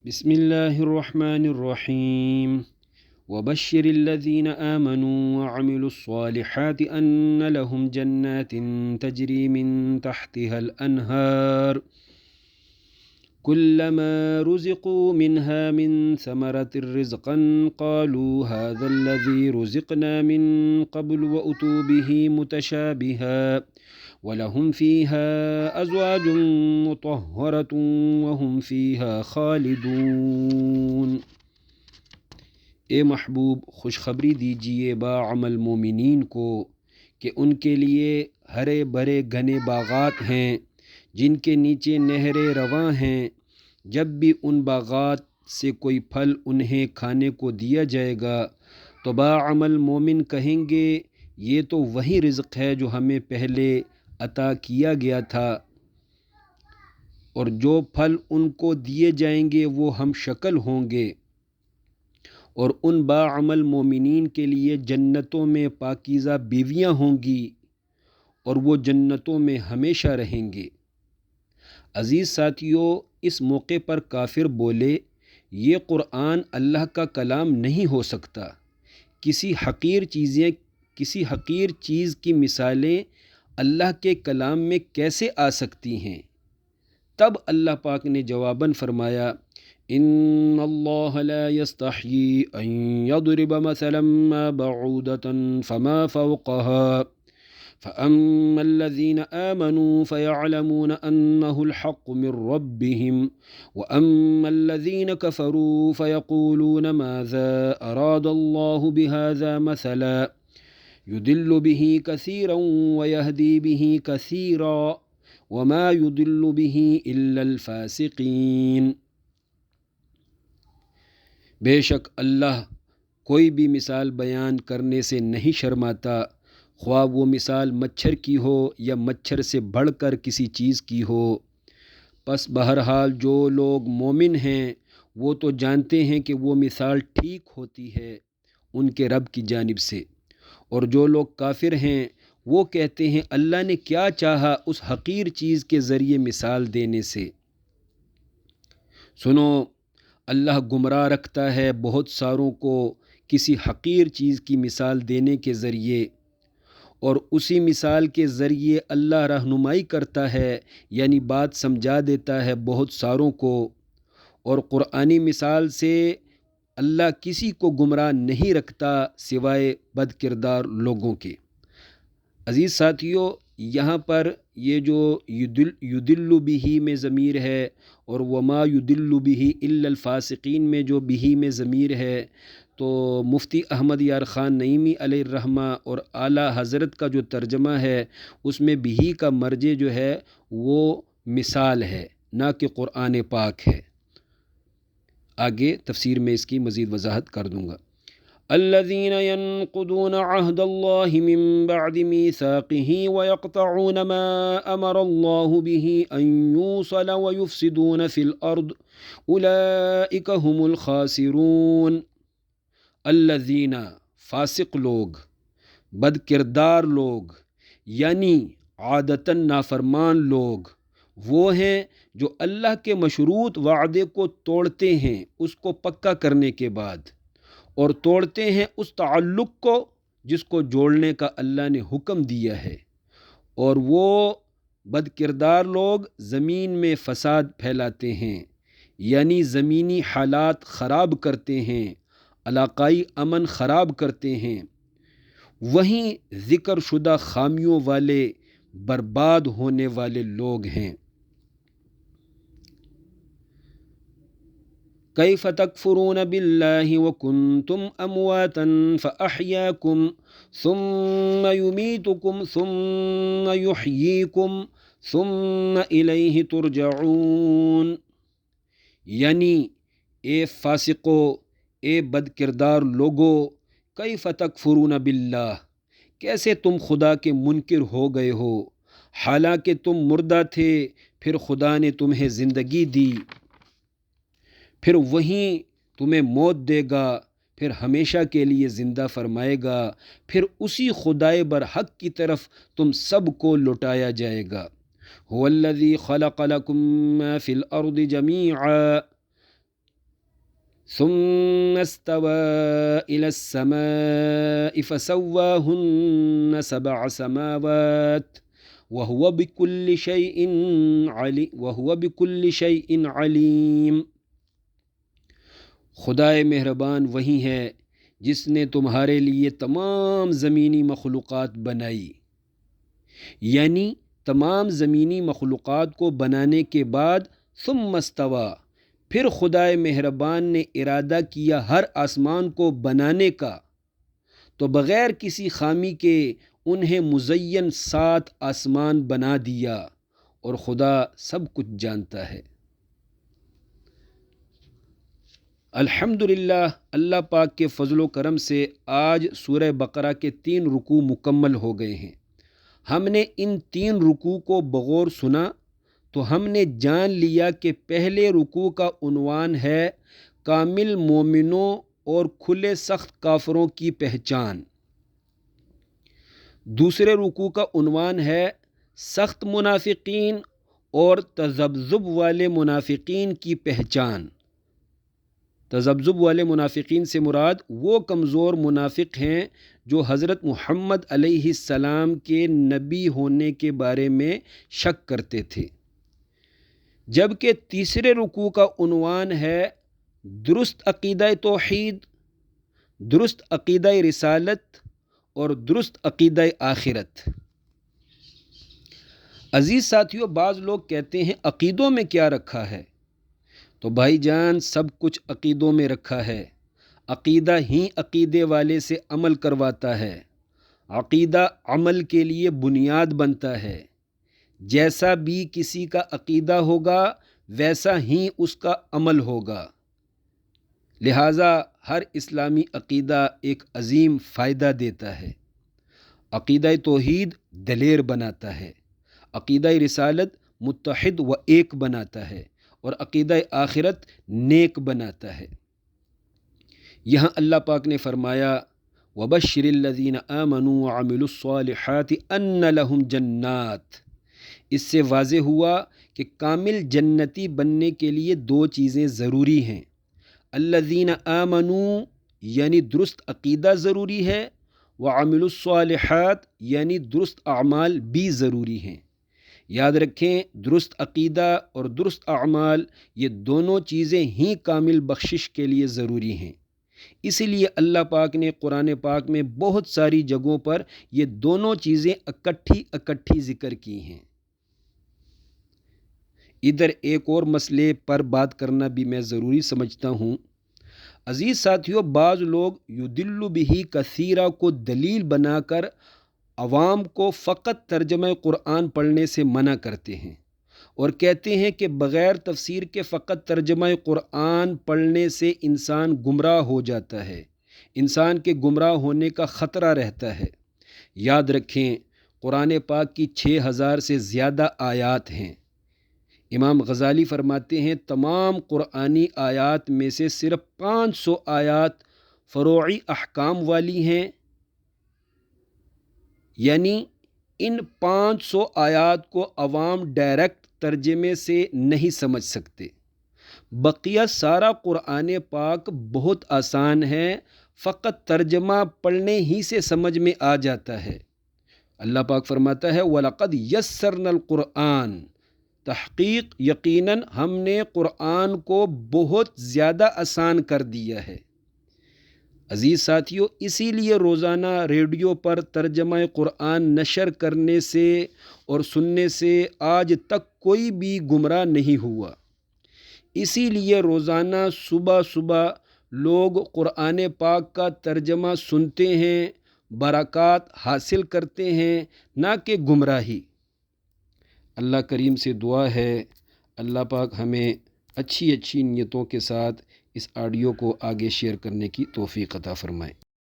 بسم الله الرحمن الرحيم وبشر الذين آمنوا وعملوا الصالحات أن لهم جنات تجري من تحتها الأنهار كلما رزقوا منها من ثمرة رزقا قالوا هذا الذي رزقنا من قبل وأتوا به متشابها وَلَهُمْ فِيهَا أَزْوَاجٌ مُطَهَّرَةٌ وَهُمْ فِيهَا خَالِدُونَ۔ اے محبوب خوشخبری دیجئے باعمل مومنین کو کہ ان کے لیے ہرے بھرے گھنے باغات ہیں جن کے نیچے نہریں رواں ہیں۔ جب بھی ان باغات سے کوئی پھل انہیں کھانے کو دیا جائے گا تو باعمل مومن کہیں گے یہ تو وہی رزق ہے جو ہمیں پہلے عطا کیا گیا تھا، اور جو پھل ان کو دیے جائیں گے وہ ہم شکل ہوں گے، اور ان باعمل مومنین کے لیے جنتوں میں پاکیزہ بیویاں ہوں گی اور وہ جنتوں میں ہمیشہ رہیں گے۔ عزیز ساتھیو، اس موقع پر کافر بولے یہ قرآن اللہ کا کلام نہیں ہو سکتا، کسی حقیر چیز کی مثالیں اللہ کے کلام میں کیسے آ سکتی ہیں؟ تب اللہ پاک نے جواباً فرمایا ان اللہ لا یستحیی ان یضرب مثلا ما بعودة فما فوقها فأما الذين آمنوا فيعلمون أنه الحق من ربهم وأما الذين كفروا فيقولون ماذا أراد الله بهذا مثلا يضل به كثيرا ويهدي به كثيرا وما يضل به إلا الفاسقين۔ بے شک اللہ کوئی بھی مثال بیان کرنے سے نہیں شرماتا، خواہ وہ مثال مچھر کی ہو یا مچھر سے بڑھ کر کسی چیز کی ہو۔ پس بہرحال جو لوگ مومن ہیں وہ تو جانتے ہیں کہ وہ مثال ٹھیک ہوتی ہے ان کے رب کی جانب سے، اور جو لوگ کافر ہیں وہ کہتے ہیں اللہ نے کیا چاہا اس حقیر چیز کے ذریعے مثال دینے سے۔ سنو، اللہ گمراہ رکھتا ہے بہت ساروں کو کسی حقیر چیز کی مثال دینے کے ذریعے، اور اسی مثال کے ذریعے اللہ رہنمائی کرتا ہے، یعنی بات سمجھا دیتا ہے بہت ساروں کو، اور قرآنی مثال سے اللہ کسی کو گمراہ نہیں رکھتا سوائے بد کردار لوگوں کے۔ عزیز ساتھیو، یہاں پر یہ جو یدل بہی میں ضمیر ہے اور وما یدل بہی الا الفاسقین میں جو بہی میں ضمیر ہے، تو مفتی احمد یار خان نعیمی علیہ الرحمہ اور اعلیٰ حضرت کا جو ترجمہ ہے اس میں بہی کا مرجع جو ہے وہ مثال ہے، نہ کہ قرآن پاک ہے۔ آگے تفسیر میں اس کی مزید وضاحت کر دوں گا۔ الذين ينقضون عهد الله من بعد ميثاقه ويقطعون ما أمر الله به أن يوصل ويفسدون في الأرض أولئك هم الخاسرون۔ الذين فاسق لوگ، بد کردار لوگ، یعنی عادتاً نافرمان لوگ، وہ ہیں جو اللہ کے مشروط وعدے کو توڑتے ہیں اس کو پکا کرنے کے بعد، اور توڑتے ہیں اس تعلق کو جس کو جوڑنے کا اللہ نے حکم دیا ہے، اور وہ بد کردار لوگ زمین میں فساد پھیلاتے ہیں، یعنی زمینی حالات خراب کرتے ہیں، علاقائی امن خراب کرتے ہیں، وہیں ذکر شدہ خامیوں والے برباد ہونے والے لوگ ہیں۔ کیف تکفرون باللہ وکنتم امواتا فاحیاکم ثم یمیتکم ثم یحییکم ثم الیہ ترجعون۔ یعنی اے فاسقو، اے بد کردار لوگو، کیف تکفرون باللہ، کیسے تم خدا کے منکر ہو گئے ہو، حالانکہ تم مردہ تھے، پھر خدا نے تمہیں زندگی دی، پھر وہیں تمہیں موت دے گا، پھر ہمیشہ کے لیے زندہ فرمائے گا، پھر اسی خدائے برحق کی طرف تم سب کو لوٹایا جائے گا۔ هو الذی خلق لکم ما فی الارض جمیعا، ثم استوى إلى السماء فسواهن سبع سماوات وهو بكل شيء عليم۔ خدائے مہربان وہی ہے جس نے تمہارے لیے تمام زمینی مخلوقات بنائی، یعنی تمام زمینی مخلوقات کو بنانے کے بعد ثم استوى، پھر خدائے مہربان نے ارادہ کیا ہر آسمان کو بنانے کا، تو بغیر کسی خامی کے انہیں مزین 7 آسمان بنا دیا، اور خدا سب کچھ جانتا ہے۔ الحمدللہ، اللہ پاک کے فضل و کرم سے آج سورہ بقرہ کے 3 رکوع مکمل ہو گئے ہیں۔ ہم نے ان 3 رکوع کو بغور سنا تو ہم نے جان لیا کہ پہلے رکوع کا عنوان ہے کامل مومنوں اور کھلے سخت کافروں کی پہچان، دوسرے رکوع کا عنوان ہے سخت منافقین اور تذبذب والے منافقین کی پہچان۔ تذبذب والے منافقین سے مراد وہ کمزور منافق ہیں جو حضرت محمد علیہ السلام کے نبی ہونے کے بارے میں شک کرتے تھے، جبکہ تیسرے رکوع کا عنوان ہے درست عقیدہ توحید، درست عقیدہ رسالت اور درست عقیدہ آخرت۔ عزیز ساتھیو، بعض لوگ کہتے ہیں عقیدوں میں کیا رکھا ہے؟ تو بھائی جان، سب کچھ عقیدوں میں رکھا ہے۔ عقیدہ ہی عقیدے والے سے عمل کرواتا ہے، عقیدہ عمل کے لیے بنیاد بنتا ہے۔ جیسا بھی کسی کا عقیدہ ہوگا ویسا ہی اس کا عمل ہوگا، لہٰذا ہر اسلامی عقیدہ ایک عظیم فائدہ دیتا ہے۔ عقیدہ توحید دلیر بناتا ہے، عقیدہ رسالت متحد و ایک بناتا ہے، اور عقیدہ آخرت نیک بناتا ہے۔ یہاں اللہ پاک نے فرمایا وَبَشِّرِ الَّذِينَ آمَنُوا وَعَمِلُوا الصَّالِحَاتِ أَنَّ لَهُمْ جَنَّاتٍ۔ اس سے واضح ہوا کہ کامل جنتی بننے کے لیے 2 چیزیں ضروری ہیں۔ الَّذِينَ آمَنُوا یعنی درست عقیدہ ضروری ہے، وَعَمِلُوا الصَّالِحَاتِ یعنی درست اعمال بھی ضروری ہیں۔ یاد رکھیں، درست عقیدہ اور درست اعمال یہ دونوں چیزیں ہی کامل بخشش کے لیے ضروری ہیں۔ اسی لیے اللہ پاک نے قرآن پاک میں بہت ساری جگہوں پر یہ دونوں چیزیں اکٹھی ذکر کی ہیں۔ ادھر ایک اور مسئلے پر بات کرنا بھی میں ضروری سمجھتا ہوں۔ عزیز ساتھیوں، بعض لوگ یدل بہ کثیرہ کو دلیل بنا کر عوام کو فقط ترجمہ قرآن پڑھنے سے منع کرتے ہیں، اور کہتے ہیں کہ بغیر تفسیر کے فقط ترجمہ قرآن پڑھنے سے انسان گمراہ ہو جاتا ہے، انسان کے گمراہ ہونے کا خطرہ رہتا ہے۔ یاد رکھیں، قرآن پاک کی 6000 سے زیادہ آیات ہیں۔ امام غزالی فرماتے ہیں تمام قرآنی آیات میں سے صرف 500 آیات فروعی احکام والی ہیں، یعنی ان 500 آیات کو عوام ڈائریکٹ ترجمے سے نہیں سمجھ سکتے۔ بقیہ سارا قرآن پاک بہت آسان ہے، فقط ترجمہ پڑھنے ہی سے سمجھ میں آ جاتا ہے۔ اللہ پاک فرماتا ہے وَلَقَدْ يَسَّرْنَا الْقُرْآنَ، تحقیق یقیناً ہم نے قرآن کو بہت زیادہ آسان کر دیا ہے۔ عزیز ساتھیو، اسی لیے روزانہ ریڈیو پر ترجمہ قرآن نشر کرنے سے اور سننے سے آج تک کوئی بھی گمراہ نہیں ہوا۔ اسی لیے روزانہ صبح لوگ قرآن پاک کا ترجمہ سنتے ہیں، برکات حاصل کرتے ہیں، نہ کہ گمراہی۔ اللہ کریم سے دعا ہے اللہ پاک ہمیں اچھی نیتوں کے ساتھ اس آڈیو کو آگے شیئر کرنے کی توفیق عطا فرمائے۔